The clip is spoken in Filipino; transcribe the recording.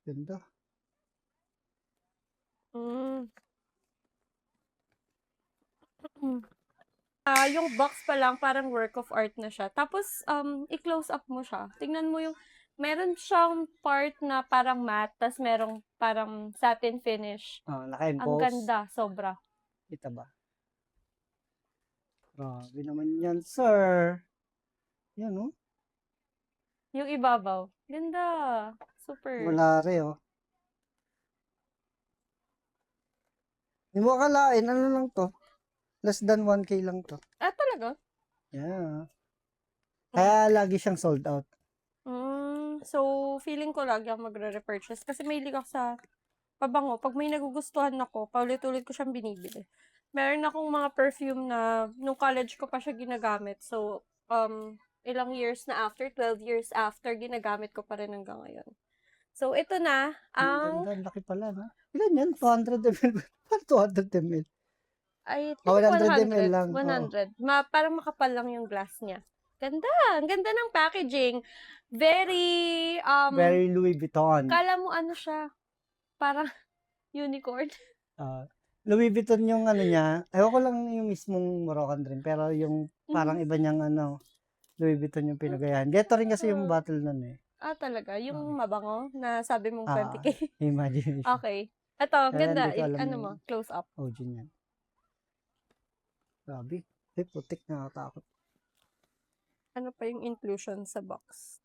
Ganda. Mm. Yung box pa lang parang work of art na siya. Tapos, i-close up mo siya. Tingnan mo yung meron siyang part na parang matte, tas merong parang satin finish. Ang Naka-emboss. ganda, sobra. Kita ba? Grabe naman yan, sir. Yan, oh. Yung ibabaw, ganda. Super. Wala rin, oh. Hindi mo akalain, ano lang to? Less than 1K lang to. Talaga? Yeah. Kaya lagi siyang sold out. So, feeling ko lagi ako magre-repurchase kasi mahilig ako sa pabango. Pag may nagugustuhan ako, paulit-ulit ko siyang binibili. Meron akong mga perfume na nung college ko pa siya ginagamit. So, ilang years na after, 12 years after, ginagamit ko pa rin hanggang ngayon. So, ito na Ang ang ganda, laki pala, no? Ilan yan? 200 ml. Parang 200 ml. I think 100 100. ml lang. 100. Parang makapal lang yung glass niya. Ganda. Ang ganda ng packaging. Very, Very Louis Vuitton. kala mo ano siya, parang unicorn. Louis Vuitton yung ano niya. Ewan ko lang yung mismong Moroccan dream. Pero yung parang iba niyang ano, Louis Vuitton yung pinagayahan. Geto rin kasi yung bottle nun eh. Talaga? Yung mabango na sabi mong 20K? Imagination. Okay. Ito, ang Kaya ganda. hindi ko alam Ano yung mo, close up. OG niyan. Grabe. Putik, nakatakot. Ano pa yung inclusion sa box?